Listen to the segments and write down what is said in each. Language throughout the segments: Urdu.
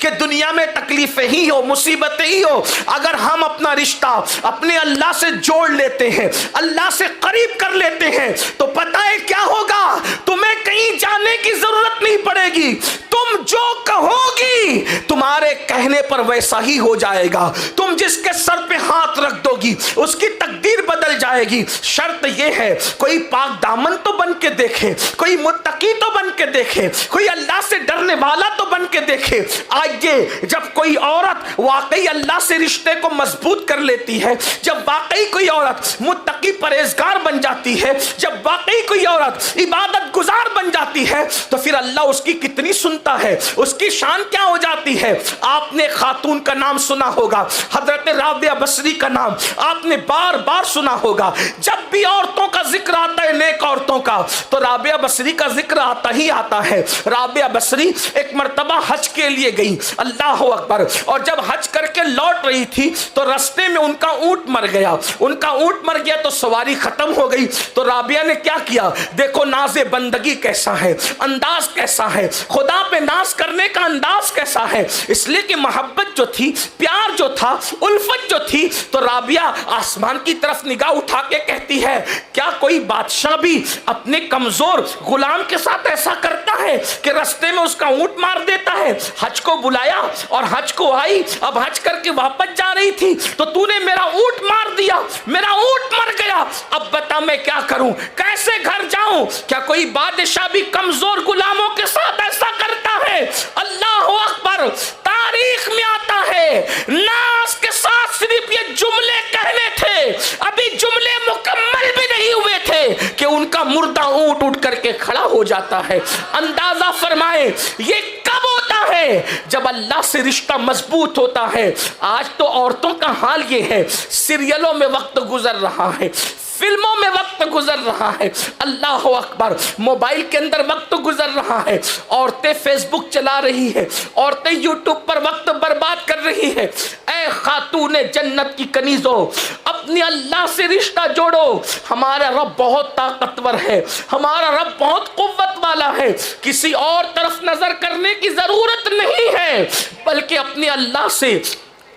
کہ دنیا میں تکلیفیں ہی ہو، مصیبتیں ہی ہو، اگر ہم اپنا رشتہ اپنے اللہ سے جوڑ لیتے ہیں، اللہ سے قریب کر لیتے ہیں، تو پتہ ہے کیا ہوگا؟ تمہیں کہیں جانے کی ضرورت نہیں پڑے گی، تم جو کہو گی تمہارے کہنے پر ویسا ہی ہو جائے گا، تم جس کے سر پہ ہاتھ رکھ دو گی اس کی تقدیر بدل جائے گی۔ شرط یہ ہے کوئی پاک دامن تو بن کے دیکھے، کوئی متقی تو بن کے دیکھے، کوئی اللہ سے ڈرنے والا تو بن کے دیکھے۔ آئیے، جب کوئی عورت واقعی اللہ سے رشتے کو مضبوط کر لیتی ہے، جب واقعی کوئی عورت متقی پرہیزگار بن جاتی ہے، جب واقعی کوئی عورت عبادت گزار بن جاتی ہے، تو پھر اللہ اس کی کتنی سنتا ہے، اس کی شان کیا ہو جاتی ہے۔ آپ نے خاتون کا نام سنا ہوگا، حضرت رابعہ بصری کا نام آپ نے بار بار سنا ہوگا۔ جب بھی عورتوں کا ذکر آتا ہے، نیک عورتوں کا، تو رابعہ بصری کا ذکر آتا ہی آتا ہے۔ رابعہ بصری ایک مرتبہ حج کے لیے گئی، اللہ اکبر، اور جب حج کر کے لوٹ رہی تھی تو رستے میں ان کا اونٹ مر گیا، ان کا اونٹ مر گیا تو سواری ختم ہو گئی۔ تو رابعہ نے کیا کیا؟ دیکھو ناز بندگی کیسا ہے، انداز کیسا ہے، خدا پہ ناز کرنے کا انداز کیسا ہے، اس لیے کہ محبت جو تھی، پیار جو تھا، الفت جو تھی، تو رابعہ آسمان کی طرف نگاہ اٹھا کے کہتی ہے کیا کوئی بادشاہ بھی اپنے کمزور غلام کے ساتھ ایسا کرتا ہے کہ رستے میں اس کا اونٹ مار دیتا ہے؟ حج کو بلایا اور حج کو آئی، اب حج کر کے واپس جا رہی تھی تو تو نے میرا اونٹ مار دیا، میرا اونٹ مر گیا، اب بتا میں کیا کروں، کیسے گھر جاؤں؟ کیا کوئی بادشاہ بھی کمزور غلاموں کے ساتھ ایسا کرتا ہے؟ اللہ اکبر، تاریخ میں آتا ہے ناز کے ساتھ صرف یہ جملے کہنے تھے، ابھی جملے مکمل بھی نہیں ہوئے تھے کہ ان کا مردہ اونٹ اٹھ کر کے کھڑا ہو جاتا ہے۔ اندازہ فرمائیں یہ کب ہوتا ہے؟ جب اللہ سے رشتہ مضبوط ہوتا ہے۔ آج تو عورتوں کا حال یہ ہے، سیریلوں میں وقت گزر رہا ہے، فلموں میں وقت گزر رہا ہے، اللہ اکبر، موبائل کے اندر وقت گزر رہا ہے، عورتیں فیس بک چلا رہی ہے، عورتیں یوٹیوب پر وقت برباد کر رہی ہے۔ اے خاتون جنت کی کنیزوں، اپنے اللہ سے رشتہ جوڑو، ہمارا رب بہت طاقتور ہے، ہمارا رب بہت قوت والا ہے، کسی اور طرف نظر کرنے کی ضرورت نہیں ہے، بلکہ اپنے اللہ سے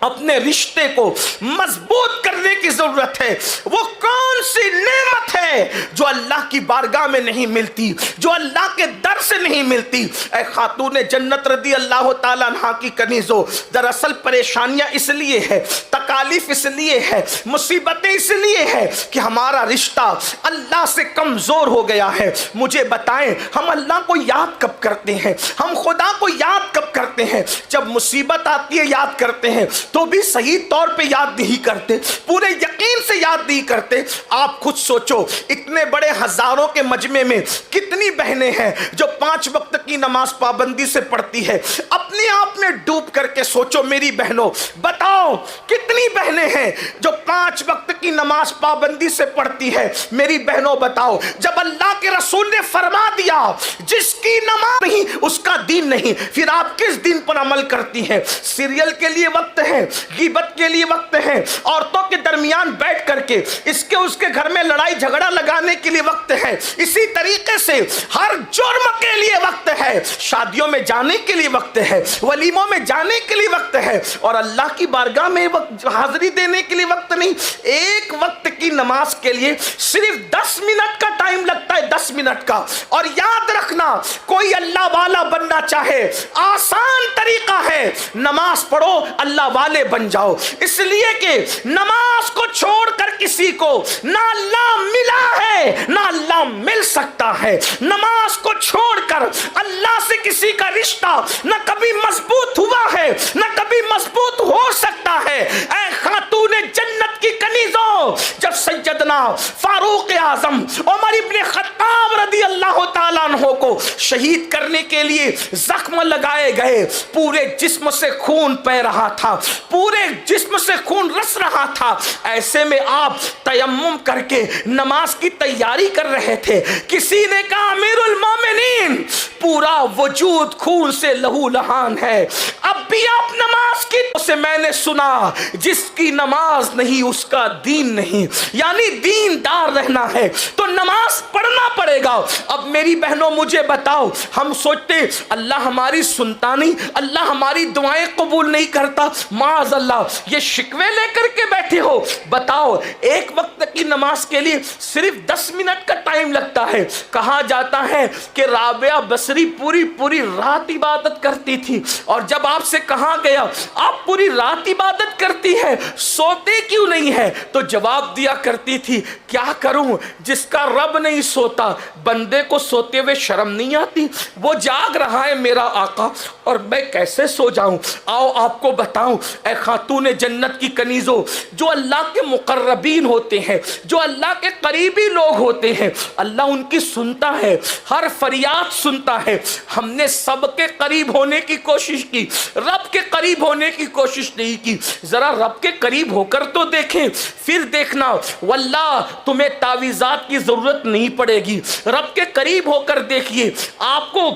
اپنے رشتے کو مضبوط کرنے کی ضرورت ہے۔ وہ کون سی نعمت ہے جو اللہ کی بارگاہ میں نہیں ملتی، جو اللہ کے در سے نہیں ملتی؟ اے خاتون جنت رضی اللہ تعالیٰ عنہ کی کنیزوں، دراصل پریشانیاں اس لیے ہے، تکالیف اس لیے ہے، مصیبتیں اس لیے ہے کہ ہمارا رشتہ اللہ سے کمزور ہو گیا ہے۔ مجھے بتائیں ہم اللہ کو یاد کب کرتے ہیں، ہم خدا کو یاد کب کرتے ہیں؟ جب مصیبت آتی ہے یاد کرتے ہیں تو بھی صحیح طور پہ یاد نہیں کرتے، پورے یقین سے یاد نہیں کرتے۔ آپ خود سوچو، اتنے بڑے ہزاروں کے مجمع میں کتنی بہنیں ہیں جو 5 وقت کی نماز پابندی سے پڑھتی ہے؟ اپنے آپ میں ڈوب کر کے سوچو میری بہنوں، بتاؤ کتنی بہنیں ہیں جو 5 وقت کی نماز پابندی سے پڑھتی ہے؟ میری بہنوں بتاؤ، جب اللہ کے رسول نے فرما دیا جس کی نماز نہیں اس کا دین نہیں، پھر آپ کس دین پر عمل کرتی ہیں؟ سیریل کے لیے وقت ہے، غیبت کے لیے وقت ہے، عورتوں کے درمیان بیٹھ کر کے اس کے گھر میں لڑائی جھگڑا لگانے کے لیے وقت ہے، اسی طریقے سے ہر جرم کے لیے وقت ہے، شادیوں میں جانے کے لیے وقت ہے، ولیموں میں جانے کے لیے وقت ہے، اور اللہ کی بارگاہ میں حاضری دینے کے لیے وقت نہیں۔ ایک وقت کی نماز کے لیے صرف 10 منٹ کا ٹائم لگتا ہے، 10 منٹ کا۔ اور یاد رکھنا، کوئی اللہ والا بننا چاہے آسان طریقہ ہے، نماز پڑھو اللہ والے بن جاؤ، اس لیے کہ نماز کو چھوڑ کر کسی کو نہ اللہ ملا ہے نہ اللہ مل سکتا ہے۔ نماز کو چھوڑ کر اللہ سے کسی کا رشتہ نہ کبھی مضبوط ہوا ہے نہ کبھی مضبوط ہو سکتا ہے۔ اے خاتون جنت کی کنیزوں، جب سیدنا فاروق اعظم عمر ابن خطاب رضی اللہ تعالیٰ عنہ کو شہید کرنے کے لیے زخم لگائے گئے، پورے جسم سے خون بہ رہا تھا، پورے جسم سے خون رس رہا تھا، ایسے میں آپ تیمم کر کے نماز کی تیاری کر رہے تھے۔ کسی نے کہا امیر المومنین، پورا وجود خون سے لہو لہان ہے. اب بھی آپ نماز کی سے میں نے سنا جس کی نماز نہیں اس کا دین نہیں. یعنی دیندار رہنا ہے تو نماز پڑھنا پڑے گا. اب میری بہنوں مجھے بتاؤ, ہم سوچتے اللہ ہماری سنتا نہیں, اللہ ہماری دعائیں قبول نہیں کرتا, معاذ اللہ یہ شکوے لے کر کے بیٹھے ہو. بتاؤ ایک وقت کی نماز کے لیے صرف 10 منٹ کا ٹائم لگتا ہے. کہا جاتا ہے کہ رابعہ بصری پوری رات عبادت کرتی تھی, اور جب آپ سے کہا گیا آپ پوری رات عبادت کرتی ہے سوتے کیوں نہیں ہے, تو جواب دیا کرتی تھی کیا کروں, جس کا رب نہیں سوتا بندے کو سوتے ہوئے شرم نہیں آتی. وہ جاگ رہا ہے میرا آقا اور میں کیسے سو جاؤں. آؤ آپ کو بتاؤں اے خاتون جنت کی کنیزوں, جو اللہ کے مقربین ہوتے ہیں, جو اللہ کے قریبی لوگ ہوتے ہیں, اللہ ان کی سنتا ہے, ہر فریاد سنتا ہے. ہم نے سب کے قریب ہونے کی کوشش کی, رب کے قریب ہونے کی کوشش نہیں کی. ذرا رب کے قریب ہو کر تو دیکھیں, پھر دیکھنا واللہ تمہیں تعویذات کی ضرورت نہیں پڑے گی. رب کے قریب ہو کر دیکھیے, آپ کو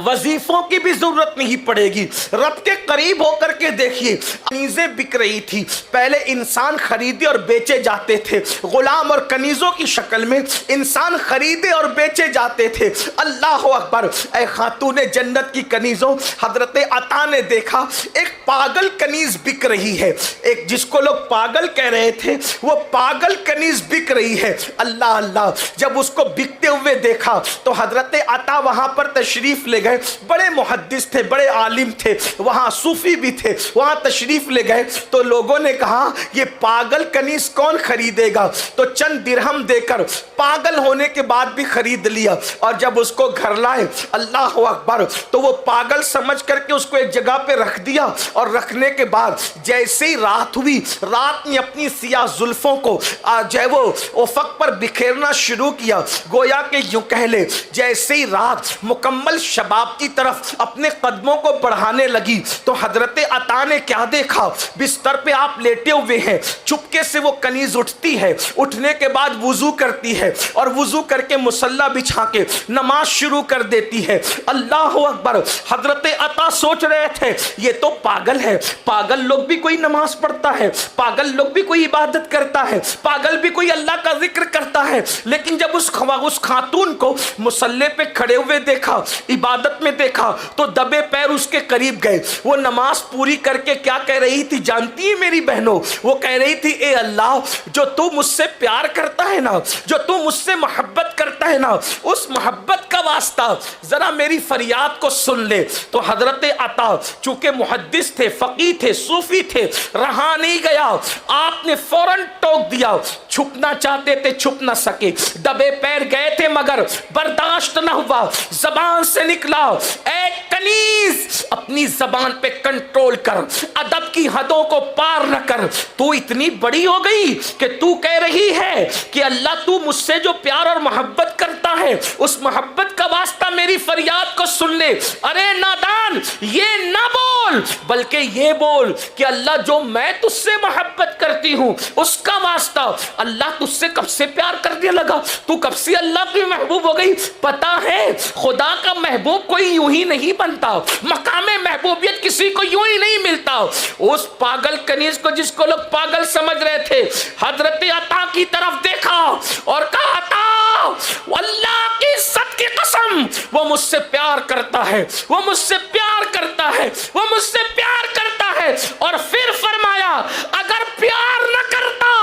وظیفوں کی بھی ضرورت نہیں پڑے گی. رب کے قریب ہو کر کے دیکھیے, کنیزیں بک رہی تھی. پہلے انسان خریدے اور بیچے جاتے تھے, غلام اور کنیزوں کی شکل میں انسان خریدے اور بیچے جاتے تھے. اللہ اکبر. اے خاتون جنت کی کنیزوں, حضرت عطا نے دیکھا ایک پاگل کنیز بک رہی ہے. ایک جس کو لوگ پاگل کہہ رہے تھے وہ پاگل کنیز بک رہی ہے. اللہ اللہ. جب اس کو بکتے ہوئے دیکھا تو حضرت عطا وہاں پر تشریف لے گئے. بڑے محدث تھے, بڑے عالم تھے, وہاں صوفی بھی تھے, وہاں تشریف لے گئے. تو لوگوں نے کہا یہ پاگل کنیز کون خریدے گا, تو چند درہم دے کر پاگل ہونے کے بعد بھی خرید لیا. اور جب اس کو گھر لائے, اللہ اکبر, تو وہ پاگل سمجھ کر کے اس کو ایک جگہ پہ رکھ دیا. اور رکھنے کے بعد جیسے ہی رات ہوئی, رات نے اپنی سیاہ زلفوں کو جو ہے وہ افق پر بکھیرنا شروع کیا. گویا کہ یوں کہہ لے جیسے ہی رات مکمل شباب کی طرف اپنے قدموں کو بڑھانے لگی تو حضرت عطا نے کیا دیکھا, بستر پہ آپ لیٹے ہوئے ہیں, چپکے سے وہ کنیز اٹھتی ہے, اٹھنے کے بعد وضو کرتی ہے اور وضو کر کے مصلی بچھا کے نماز شروع کر دیتی ہے. اللہ اکبر. حضرت عطا سوچ رہے تھے یہ تو پاگل ہے, پاگل لوگ بھی کوئی نماز پڑھتا ہے, پاگل لوگ بھی کوئی عبادت کرتا ہے, پاگل بھی کوئی اللہ کا ذکر کرتا ہے. لیکن جب اس خاتون کو مصلی پہ کھڑے ہوئے دیکھا, عبادت میں دیکھا, تو دبے پیر اس کے قریب گئے. وہ نماز پوری کر کے کیا کہہ رہی تھی جانتی ہے میری بہنوں, وہ کہہ رہی تھی اے اللہ جو تو مجھ سے پیار کرتا ہے نا, جو تو مجھ سے محبت کرتا ہے نا, اس محبت کا واسطہ ذرا میری فریاد کو سن لے. تو حضرت عطا چونکہ محدث تھے, فقیہ تھے, صوفی تھے, رہا نہیں گیا, آپ نے فوراً ٹوک دیا. چھپنا چاہتے تھے چھپ نہ سکے, دبے پیر گئے تھے مگر برداشت نہ ہوا, زبان سے نکلا اے کنیز اپنی زبان پہ کنٹرول کر, ادب کی حدوں کو پار نہ کر. تو اتنی بڑی ہو گئی کہ تو کہہ رہی ہے کہ اللہ تو مجھ سے جو پیار اور محبت کرتا ہے اس محبت کا واسطہ میری فریاد کو سن لے. ارے نادان, یہ نہ بول بلکہ یہ بول کہ اللہ جو میں تجھ سے محبت کرتی ہوں اس کا واسطہ اللہ تجھ سے کب سے پیار کرنے لگا, تو کب سے اللہ کی محبوب ہو گئی. پتا ہے خدا کا محبوب کوئی یوں ہی نہیں بنتا, مقام محبوبیت کسی کو یوں ہی نہیں ملتا. اس پاگل کنیز کو جس کو لوگ پاگل سمجھ رہے تھے, حضرت عطا کی طرف دیکھا اور کہا عطا اللہ کی عزت کی قسم وہ مجھ سے پیار کرتا ہے, وہ مجھ سے پیار کرتا ہے, وہ مجھ سے پیار کرتا ہے. اور پھر فرمایا اگر پیار نہ کرتا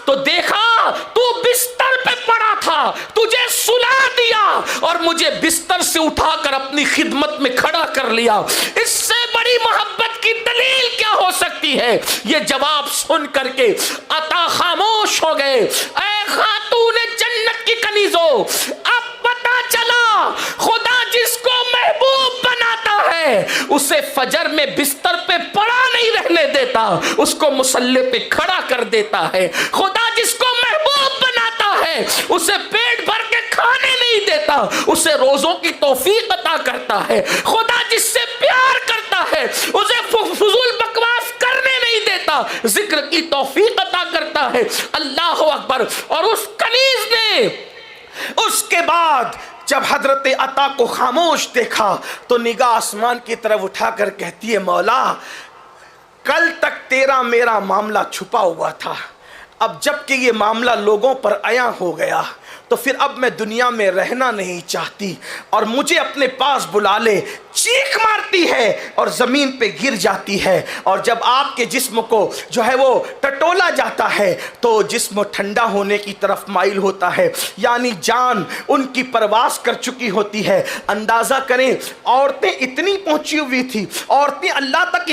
تو دیکھا تو بستر پہ پڑا تھا, تجھے سلا دیا اور مجھے بستر سے اٹھا کر اپنی خدمت میں کھڑا کر لیا. اس سے بڑی محبت کی دلیل کیا ہو سکتی ہے. یہ جواب سن کر کے عطا خاموش ہو گئے. اے خاتون جنت کی کنیزوں, اب پتا چلا خدا جس کو محبوب بناتا ہے اسے فجر میں بستر پہ پڑا نہیں رہنے دیتا, اس کو مصلی پہ کھڑا کر دیتا ہے. خدا جس کو محبوب بناتا ہے اسے پیٹ بھر کے کھانے نہیں دیتا, اسے روزوں کی توفیق عطا کرتا ہے. خدا جس سے پیار کرتا ہے اسے فضول بکواس کرنے نہیں دیتا, ذکر کی توفیق عطا کرتا ہے. اللہ اکبر. اور اس کنیز نے اس کے بعد جب حضرت عطا کو خاموش دیکھا تو نگاہ آسمان کی طرف اٹھا کر کہتی ہے مولا کل تک تیرا میرا معاملہ چھپا ہوا تھا، اب جب کہ یہ معاملہ لوگوں پر عیاں ہو گیا تو پھر اب میں دنیا میں رہنا نہیں چاہتی اور مجھے اپنے پاس بلا لے۔ چیخ مارتی ہے اور زمین پہ گر جاتی ہے، اور جب آپ کے جسم کو جو ہے وہ ٹٹولا جاتا ہے تو جسم ٹھنڈا ہونے کی طرف مائل ہوتا ہے، یعنی جان ان کی پرواز کر چکی ہوتی ہے۔ اندازہ کریں عورتیں اتنی پہنچی ہوئی تھی، عورتیں اللہ تک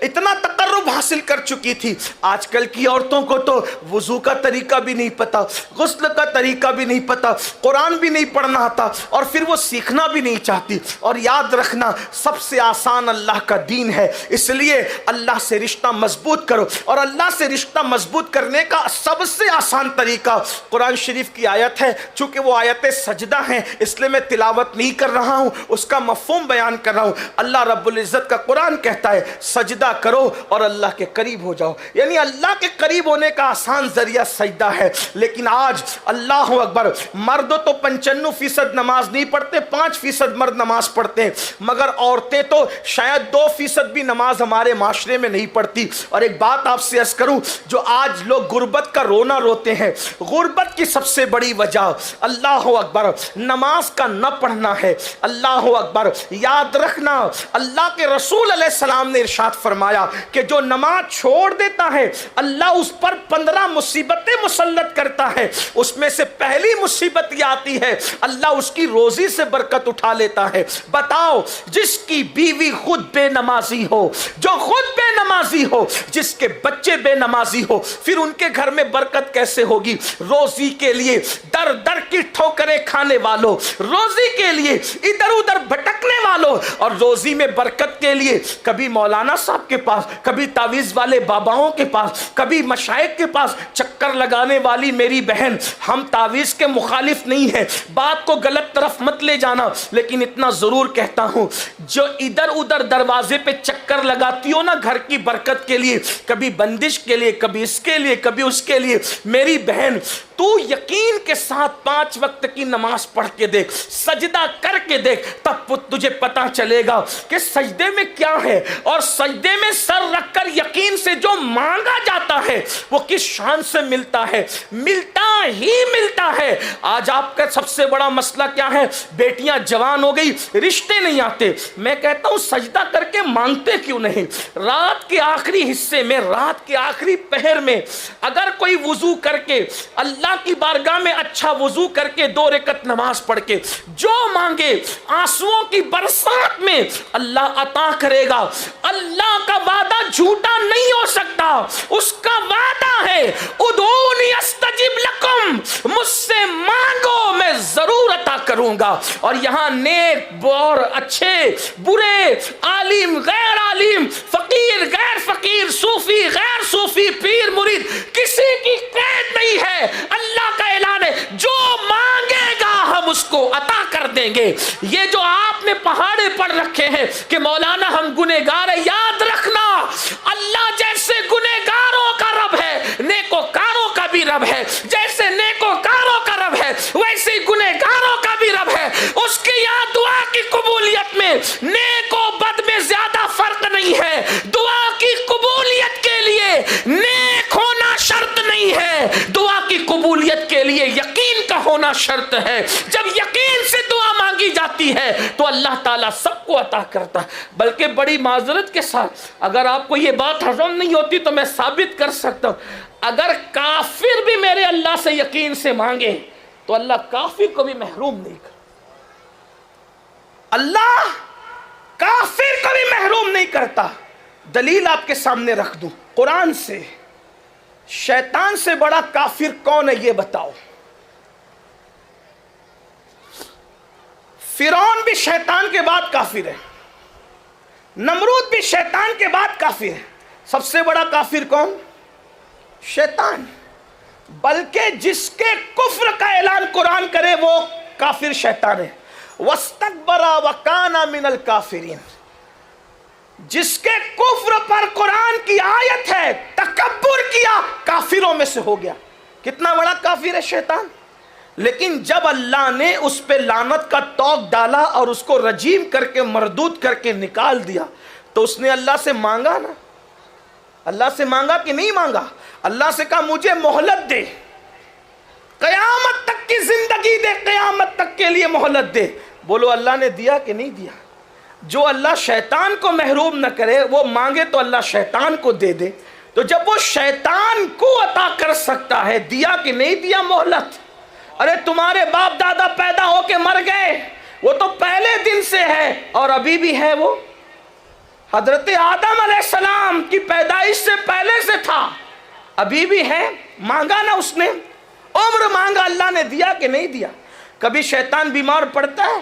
اتنا تقرب حاصل کر چکی تھی۔ آج کل کی عورتوں کو تو وضو کا طریقہ بھی نہیں پتا، غسل کا طریقہ بھی نہیں پتا، قرآن بھی نہیں پڑھنا آتا، اور پھر وہ سیکھنا بھی نہیں چاہتی۔ اور یاد رکھنا سب سے آسان اللہ کا دین ہے، اس لیے اللہ سے رشتہ مضبوط کرو، اور اللہ سے رشتہ مضبوط کرنے کا سب سے آسان طریقہ قرآن شریف کی آیت ہے۔ چونکہ وہ آیت سجدہ ہیں اس لیے میں تلاوت نہیں کر رہا ہوں، اس کا مفہوم بیان کر رہا ہوں۔ اللہ رب العزت کا قرآن کہتا ہے سجدہ کرو اور اللہ کے قریب ہو جاؤ، یعنی اللہ کے قریب ہونے کا آسان ذریعہ سجدہ ہے۔ لیکن آج اللہ اکبر، مرد تو 95% نماز نہیں پڑھتے، 5% مرد نماز پڑھتے ہیں، مگر عورتیں تو شاید 2% بھی نماز ہمارے معاشرے میں نہیں پڑھتی۔ اور ایک بات آپ سے عرض کروں، جو آج لوگ غربت کا رونا روتے ہیں، غربت کی سب سے بڑی وجہ اللہ اکبر نماز کا نہ پڑھنا ہے۔ اللہ اکبر، یاد رکھنا اللہ کے رسول علیہ السلام نے ارشاد فرمایا کہ جو نماز چھوڑ دیتا ہے اللہ اس پر 15 مصیبتیں مسلط کرتا ہے، اس میں سے پہلی مصیبت یہ آتی ہے اللہ اس کی روزی سے برکت اٹھا لیتا ہے۔ بتاؤ، جس کی بیوی خود بے نمازی ہو، جو خود بے نمازی ہو، جس کے بچے بے نمازی ہو، پھر ان کے گھر میں برکت کیسے ہوگی؟ روزی کے لیے در در کی ٹھوکریں کھانے والوں، روزی کے لیے ادھر ادھر بھٹکنے والوں، اور روزی میں برکت کے لیے کبھی مولانا صاحب کے پاس، کبھی تعویذ والے باباؤں کے پاس، کبھی مشائخ کے پاس چکر لگانے والی میری بہن، ہم تعویذ کے مخالف نہیں ہیں، بات کو غلط طرف مت لے جانا، لیکن اتنا ضرور کہتا ہوں جو ادھر ادھر دروازے پہ چکر لگاتی ہو نا گھر کی برکت کے لیے، کبھی بندش کے لیے، کبھی اس کے لیے، کبھی اس کے لیے، میری بہن تو یقین کے ساتھ 5 وقت کی نماز پڑھ کے دیکھ، سجدہ کر کے دیکھ، تب تجھے پتا چلے گا کہ سجدے میں کیا ہے، اور سجدے میں سر رکھ کر یقین سے جو مانگا جاتا ہے وہ کس شان سے ملتا ہے، ملتا ہی ملتا ہے۔ آج آپ کا سب سے بڑا مسئلہ کیا ہے؟ بیٹیاں جوان ہو گئی، رشتے نہیں آتے۔ میں کہتا ہوں سجدہ کر کے مانگتے کیوں نہیں؟ رات کے آخری حصے میں، رات کے آخری پہر میں اگر کوئی وضو کر کے اللہ کی بارگاہ میں اچھا وضو کر کے 2 رکعت نماز پڑھ کے جو مانگے آنسوؤں کی برسات میں اللہ عطا کرے گا۔ اللہ کا وعدہ جھوٹا نہیں ہو سکتا، اس کا وعدہ ہے ادعونی استجب لکم، مجھ سے مانگو میں ضرور عطا کروں گا۔ اور یہاں نیک اور اچھے برے، عالم غیر عالم، فقیر غیر فقیر، صوفی غیر صوفی، پیر مرید، کسی کی قید نہیں ہے۔ اللہ کا اعلان ہے جو مانگے گا ہم اس کو عطا کر دیں گے۔ یہ جو آپ نے پہاڑے پڑھ رکھے ہیں کہ مولانا ہم گنہگار ہیں، یاد رکھنا اللہ جیسے گنہگاروں کا رب ہے نیکوکاروں کا بھی رب ہے، جیسے نیکوکاروں کا رب ہے ویسے گنہگاروں کا بھی رب ہے۔ اس کی یہاں دعا کی قبولیت میں نیک و بد میں زیادہ فرق نہیں ہے۔ دعا کی قبولیت کے لیے نیک ہونا شرط نہیں ہے، دعا کی قبولیت کے لیے یقین کا ہونا شرط ہے۔ جب یقین سے دعا مانگی جاتی ہے تو اللہ تعالیٰ سب کو عطا کرتا ہے۔ بلکہ بڑی معذرت کے ساتھ اگر آپ کو یہ بات ہضم نہیں ہوتی تو میں ثابت کر سکتا ہوں، اگر کافر بھی میرے اللہ سے یقین سے مانگے تو اللہ کافر کو بھی محروم نہیں کرتا۔ اللہ کافر کو بھی محروم نہیں کرتا۔ دلیل آپ کے سامنے رکھ دوں قرآن سے۔ شیطان سے بڑا کافر کون ہے یہ بتاؤ؟ فرعون بھی شیطان کے بعد کافر ہے، نمرود بھی شیطان کے بعد کافر ہے۔ سب سے بڑا کافر کون؟ شیطان۔ بلکہ جس کے کفر کا اعلان قرآن کرے وہ کافر شیطان ہے۔ وَاسْتَكْبَرَ وَكَانَ مِنَ الْكَافِرِينَ، جس کے کفر پر قرآن کی آیت ہے تکبر کیا، کافروں میں سے ہو گیا۔ کتنا بڑا کافر ہے شیطان؟ لیکن جب اللہ نے اس پہ لعنت کا توق ڈالا اور اس کو رجیم کر کے مردود کر کے نکال دیا تو اس نے اللہ سے مانگا نا؟ اللہ سے مانگا کہ نہیں مانگا؟ اللہ سے کہا مجھے مہلت دے، قیامت تک کی زندگی دے، قیامت تک کے لیے مہلت دے۔ بولو اللہ نے دیا کہ نہیں دیا؟ جو اللہ شیطان کو محروم نہ کرے، وہ مانگے تو اللہ شیطان کو دے دے۔ تو جب وہ شیطان کو عطا کر سکتا ہے، دیا کہ نہیں دیا مہلت؟ ارے تمہارے باپ دادا پیدا ہو کے مر گئے، وہ تو پہلے دن سے ہے اور ابھی بھی ہے۔ وہ حضرت آدم علیہ السلام کی پیدائش سے پہلے سے تھا، ابھی بھی ہے۔ مانگا نا اس نے، عمر مانگا، اللہ نے دیا کہ نہیں دیا؟ کبھی شیطان بیمار پڑتا ہے،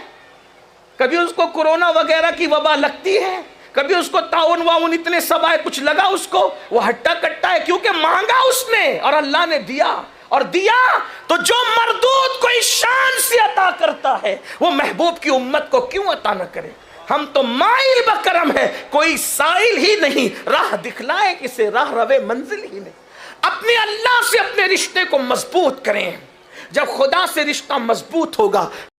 کبھی اس کو کورونا وغیرہ کی وبا لگتی ہے، کبھی اس کو تعاون واون اتنے سب آئے، کچھ لگا اس کو، وہ ہٹا کٹا ہے، کیونکہ مانگا اس نے اور اللہ نے دیا۔ اور دیا تو جو مردود کوئی شان سے عطا کرتا ہے، وہ محبوب کی امت کو کیوں عطا نہ کرے؟ ہم تو مائل بکرم ہے، کوئی سائل ہی نہیں، راہ دکھلائے کسے، راہ روے منزل ہی نہیں۔ اپنے اللہ سے اپنے رشتے کو مضبوط کریں، جب خدا سے رشتہ مضبوط ہوگا